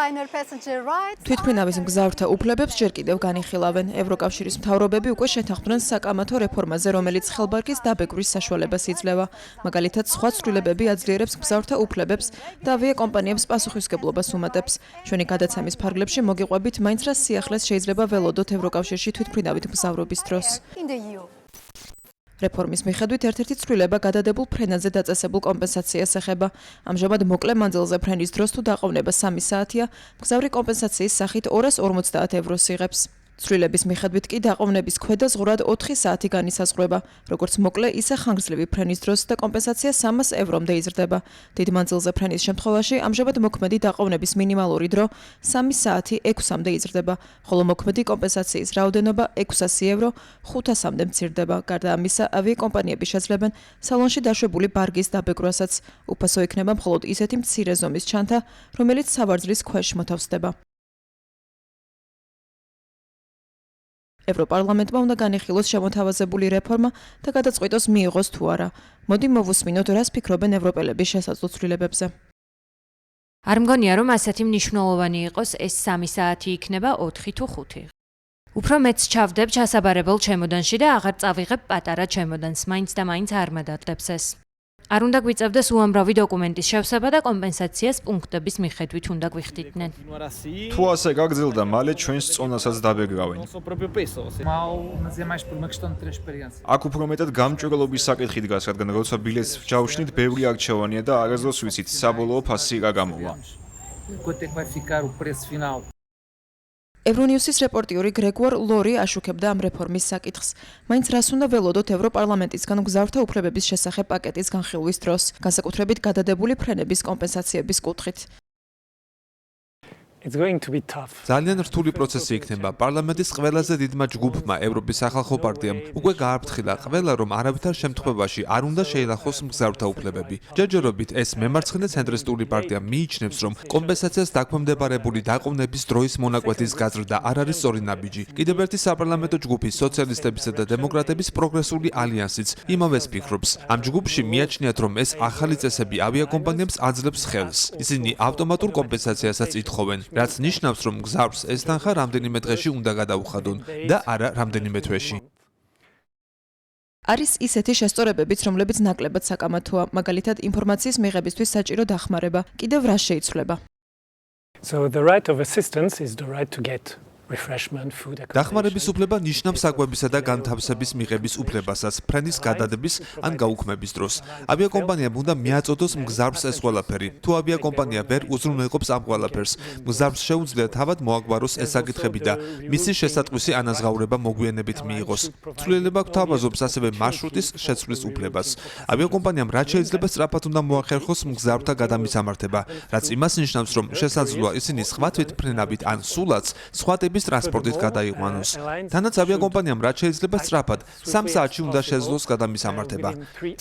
თვითმფრინავის მგზავრთა უფლებებს ჯერ კიდევ განიხილავენ. ევროკავშირის მთავრობები უკვე შეთანხმდნენ საკამათო რეფორმაზე, რომელიც ხელბარგის დაბეგვრის საშუალებას იძლევა. მაგალითად, სხვა ცვლილებები აძლიერებს მგზავრთა უფლებებს და ავიაკომპანიებს პასუხისმგებლობას უმატებს. ჩვენი გადაცემის ფარგლებში მოგიყვებით მაინც რა სიახლეს შეიძლება ველოდოთ ევროკავშირში თვითმფრინავით მგზავრობის დროს. რეფორმის მიხედვით ერთ-ერთი ცვლილება გადადებულ ფრენაზე დაწესებულ კომპენსაციას ეხება. ამჟამად მოკლე მანძილზე ფრენის დროს თუ დაყოვნება 3 საათია, მგზავრი კომპენსაციის სახით 250 ევროს იღებს. ცვლილების მიხედვით კი დაყოვნების ქვედა ზღურად 4 საათი განისაზღვრება, როგორც მოკლე, ისე ხანგრძლივი ფრენის დროს და კომპენსაცია 300 ევრომდე იზრდება. დიდ მანძილზე ფრენის შემთხვევაში ამჟამად მოქმედი დაყოვნების მინიმალური დრო 3 საათი 6-მდე იზრდება, ხოლო მოქმედი კომპენსაციის რაოდენობა 600 евро 500-მდე მცირდება. გარდა ამისა, ავიაკომპანიები შეძლებენ სალონში დაშვებული ბარგის დაბეგვასაც. უფასო იქნება მხოლოდ ისეთი მცირე ზომის ჩანთა, რომელიც სავარძლის ქვეშ მოთავსდება. ევროპარლამენტმა უნდა განიხილოს შემოთავაზებული რეფორმა და გადაწყვიტოს მიიღოს თუ არა. მოდი მოვუსმინოთ, რას ფიქრობენ ევროპელები შესაძლო ცვლილებებზე. არ მგონია, რომ ასეთი მნიშვნელოვანი იყოს ეს 3 საათი იქნება 4 თუ 5. უფრო მეც ჩავდებ ჩასაბარებელ ჩემოდანში და აღარ წავიღებ პატარა ჩემოდანს, მაინც და მაინც არ მადადებს ეს. არ უნდა გვიწევდეს უამრავი დოკუმენტის შევსება და კომპენსაციას პუნქტების მიხედვით უნდა გვიხდიდნენ. თუ ასე გაგრძელდა, მალე ჩვენს წონასაც დაბეგრავენ. აქ უფრო მეტად გამჭვირვალობის საკითხი დგას, რადგან როცა ბილეთს ვჯავშნით, ბევრი არჩევანია და არასდროს ვიცით, საბოლოო ფასი რა გამოვა. ევრონიუსის რეპორტიორი გრეგორ ლორი აშუქებდა ამ რეფორმის საკითხს. მაინც რას უნდა ველოდოთ ევროპარლამენტისგან მგზავრთა უფლებების შესახებ პაკეტის განხილვის დროს, განსაკუთრებით გადადებული ფრენების კომპენსაციების კუთხით. ძალიან რთული პროცესი იქნება. პარლამენტის ყველაზე დიდმა ჯგუფმა, ევროპის სახალხო პარტიამ, უკვე გააფრთხილა ყველა, რომ არავითარ შემთხვევაში არ უნდა შეილახოს მგზავრთა უფლებები. ჯერჯერობით ეს მემარცხენე ცენტრისტული პარტია მიიჩნევს, რომ კომპენსაციას დაქვემდებარებული დაყოვნების დროის მონაკვეთის გაზრდა არ არის სწორი ნაბიჯი. კიდევ ერთი საპარლამენტო ჯგუფი, სოციალისტებისა და დემოკრატების პროგრესული ალიანსიც იმავეს ფიქრობს. ამ ჯგუფში მიაჩნიათ, რომ ეს ახალი წესები ავიაკომპანიებს აძლევს ხელს. ისინი ავტომატურ კომპენსაციასაც ითხოვენ. რაც ნიშნავს, რომ მგზავრს ეს თანხა რამდენიმე დღეში უნდა გადაუხადონ და არა რამდენიმე თვეში. არის ისეთი შესწორებებიც, რომლებიც ნაკლებად საკამათოა, მაგალითად ინფორმაციის მიღებისთვის საჭირო დახმარება. კიდევ რა შეიცვლება? დახმარების უფლება ნიშნავს საკვებისა და განთავსების მიღების უფლებასაც ფრენის გადადების ან გაუქმების დროს. ავიაკომპანიამ უნდა მიაწოდოს მგზავრს ეს ყველაფერი. თუ ავიაკომპანია ვერ უზრუნველყოფს ამ ყველაფერს, მგზავრს შეუძლია თავად მოაგვაროს ეს საკითხები და მისი შესატყვისი ანაზღაურება მოგვიანებით მიიღოს. ცვლილება გვთავაზობს ასევე მარშრუტის შეცვლის უფლებას. ავიაკომპანიამ რაც შეიძლება სწრაფად უნდა მოახერხოს მგზავრთა გადამისამართება, რაც იმას ნიშნავს, რომ შესაძლოა ისინი სხვა თვითმფრინავით ან სულაც სხვა ტრანსპორტით გადაიყვანოს. თანაც ავიაკომპანიამ რაც შეიძლება სწრაფად 3 საათში უნდა შეძლოს გადამისამართება.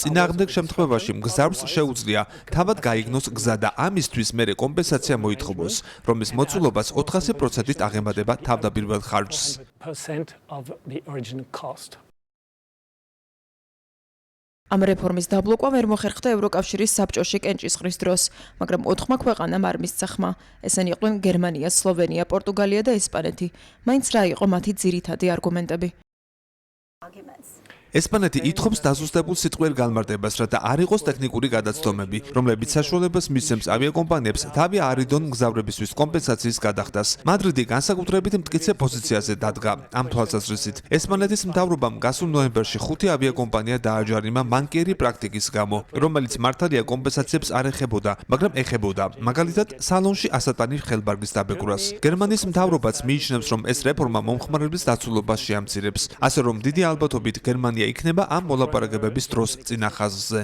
წინააღმდეგ შემთხვევაში მგზავრს შეუძლია თავად გაიგნოს გზა და ამისთვის მერე კომპენსაცია მოითხოვოს, რომლის მოცულობას 400%-ით აღემატება თავდაპირველ ხარჯს. ამ რეფორმის დაბლოკვა ვერ მოხერხდა ევროკავშირის საბჭოში კენჭისყრის დროს, მაგრამ 4 ქვეყანამ არ მისცა ხმა. ესენი იყვნენ გერმანია, სლოვენია, პორტუგალია და ესპანეთი. მაინც რა იყო მათი ძირითადი არგუმენტები? ესპანეთი ითხოვს დაზუსტებულ სიტყვიერ განმარტებას, რათა არ იყოს ტექნიკური გადაცდომები, რომლებიც საშუალებას მისცემს ავიაკომპანიებს თავი არიდონ მგზავრებისთვის კომპენსაციის გადახდას. მადრიდი განსაკუთრებით მტკიცე პოზიციაზე დადგა. ამ თვალსაზრისით, ესპანეთის მთავრობამ გასულ ნოემბერში 5 ავიაკომპანია დააჯარიმა მანკიერი პრაქტიკის გამო, რომელიც მართალია კომპენსაციებს არ ეხებოდა, მაგრამ ეხებოდა, მაგალითად, სალონში ასატანი ხელბარგის დაბეგვრას. გერმანიის მთავრობაც მიიჩნევს, რომ ეს რეფორმა მომხმარებლის დაცულობას შეამცირებს, ასე რომ დიდი ალბათობით გერმანია იქნება ამ მოლაპარაკებების დროს წინა ხაზზე.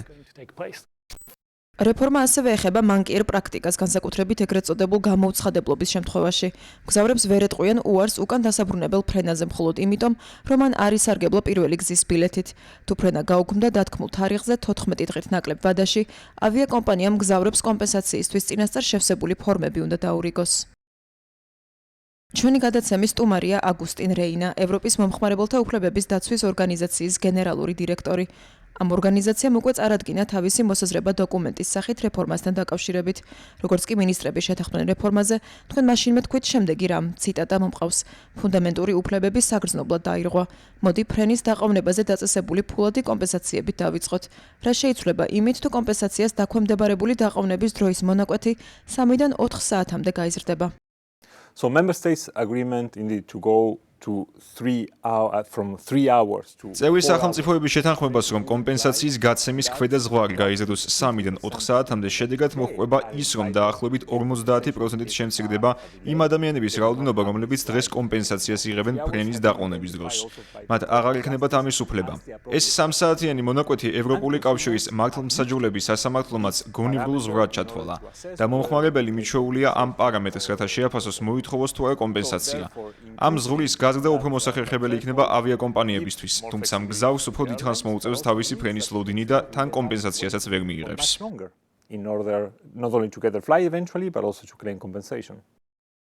რეფორმა ასევე ეხება მანკიერ პრაქტიკას, განსაკუთრებით ეგრეთ წოდებულ გამოუცხადებლობის შემთხვევაში. მგზავრებს ვერ ეტყვიან უარს უკან დასაბრუნებელ ფრენაზე მხოლოდ იმიტომ, რომ მან არ ისარგებლა პირველი გზის ბილეთით. თუ ფრენა გაუქმდა დათქმულ თარიღზე 14 დღით ნაკლებ ვადაში, ავიაკომპანიამ მგზავრებს კომპენსაციისთვის წინასწარ შევსებული ფორმები უნდა დაურიგოს. ჩვენი გადაცემის სტუმარია აგუსტინ რეინა, ევროპის მომხმარებელთა უფლებების დაცვის ორგანიზაციის გენერალური დირექტორი. ამ ორგანიზაციამ უკვე წარადგინა თავისი მოსაზრება დოკუმენტის სახით რეფორმასთან დაკავშირებით. როგორც კი მინისტრები შეთანხმდნენ რეფორმაზე, თქვენ მაშინმე თქვით შემდეგი რამ, ციტატა მომყავს: ფუნდამენტური უფლებები საგრძნობლად დაირღვა. მოდი ფრენის დაყოვნებაზე დაწესებული ფულადი კომპენსაციებით დავიწყოთ. რა შეიცვლება იმით, თუ კომპენსაციას დაქვემდებარებული დაყოვნების დროის მონაკვეთი 3-დან 4 საათამდე გაიზრდება. So member states agreement indeed to go to 3 hours from 3 hours to წევრი სახელმწიფოების შეთანხმებას, რომ კომპენსაციის გაცემის ქვედა ზღვარი გაიზრდოს 3-დან 4 საათამდე, შედეგად მოჰყვება ის, რომ დაახლოებით 50%-ით შემცირდება იმ ადამიანების რაოდენობა, რომლებიც დღეს კომპენსაციას იღებენ ფრენის დაყოვნების დროს. მათ აღარ ექნებათ ამის უფლება. ეს 3 საათიანი მონაკვეთი ევროპული კავშირის მართლმსაჯულების სასამართლომაც გონივრულ ზღვრად ჩათვალა და მომხმარებელი მიჩვეულია ამ პარამეტრს, რათა შეაფასოს მოითხოვოს თუ არა კომპენსაცია. ამ ზღვრის გაზრდა უფრო მოსახერხებელი იქნება ავიაკომპანიებისთვის, თუმცა მგზავრს უფრო დიდხანს მოუწევს თავისი ფრენის ლოდინი და თან კომპენსაციასაც ვერ მიიღებს. in order not only to get the flight eventually but also to claim compensation.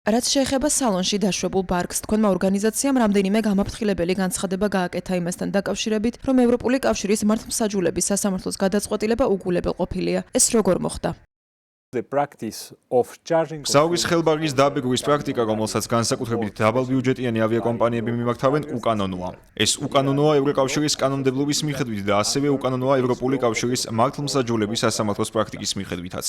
რაც შეეხება სალონში დაშვებულ ბარგს, თქვენმა ორგანიზაციამ რამდენიმე გამაფრთხილებელი განცხადება გააკეთა იმასთან დაკავშირებით, რომ ევროპული კავშირის მართლმსაჯულების სასამართლოს გადაწყვეტილება უგულებელყოფილია. ეს როგორ მოხდა? The practice of charging გზავრის ხელბარგის დაბეგვრის პრაქტიკა, რომელსაც განსაკუთრებით დაბალბიუჯეტიანი ავიაკომპანიები მიმართავენ, უკანონოა. ეს უკანონოა ევროკავშირის კანონმდებლობის მიხედვით და ასევე უკანონოა ევროპული კავშირის მართლმსაჯულების სასამართლოს პრაქტიკის მიხედვითაც.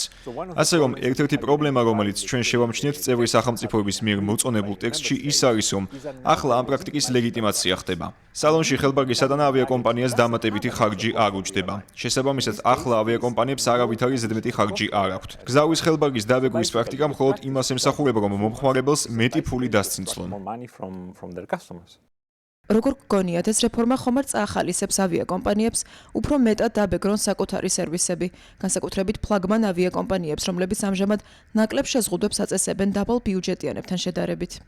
ასე რომ, ერთ-ერთი პრობლემა, რომელიც ჩვენ შევამჩნიეთ წევრი სახელმწიფოების მიერ მოწონებულ ტექსტში, ის არის, რომ ახლა ამ პრაქტიკის ლეგიტიმაცია ხდება. სალონში ხელბარგის სატანა ავიაკომპანიას დამატებითი ხარჯი არ უჯდება. შესაბამისად, ახლა ავიაკომპანიებს არავითარი ზედმეტი ხარჯი არ აქვთ. გზავრის ხელბარგის დაბეგვის პრაქტიკა მხოლოდ იმას ემსახურება, რომ მომხმარებელს მეტი ფული დასცინცლონ. როგორ გგონიათ, ეს რეფორმა ხომ არ წაახალისებს ავიაკომპანიებს უფრო მეტად დაბეგრონ საკუთარი სერვისები, განსაკუთრებით ფლაგმან ავიაკომპანიებს, რომლებიც ამჟამად ნაკლებ შეზღუდვებს აწესებენ დაბალ ბიუჯეტიანებთან შედარებით?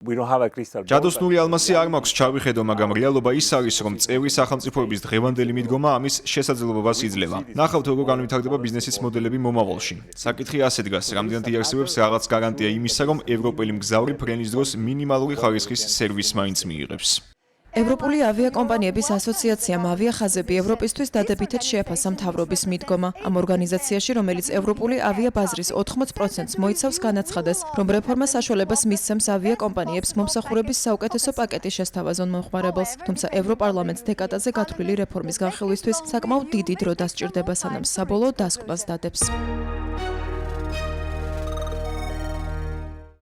ჯადოსნური ალმასი არ მაქვს ჩავიხედო, მაგრამ რეალობა ის არის, რომ წევრი სახელმწიფოების დღევანდელი მიდგომა ამის შესაძლებლობას იძლევა. ნახავთ, როგორ განვითარდება ბიზნესის მოდელები მომავალში. საკითხი ასე დგას, რამდენად იარსებებს რაღაც გარანტია იმისა, რომ ევროპელი მგზავრი ფრენის დროს მინიმალური ხარისხის სერვისს მაინც მიიღებს. ევროპული ავიაკომპანიების ასოციაციამ ავიახაზები ევროპისთვის დადებითად შეაფასა მთავრობის მიდგომა. ამ ორგანიზაციაში, რომელიც ევროპული ავიაბაზრის 80%-ს მოიცავს, განაცხადეს, რომ რეფორმა საშუალებას მისცემს ავიაკომპანიებს მომსახურების საუკეთესო პაკეტი შესთავაზონ მომხმარებელს, თუმცა ევროპარლამენტს დეკადაზე გათვლილი რეფორმის განხილვისთვის საკმაოდ დიდი დრო დასჭირდება, სანამ საბოლოო დასკვნას დადებს.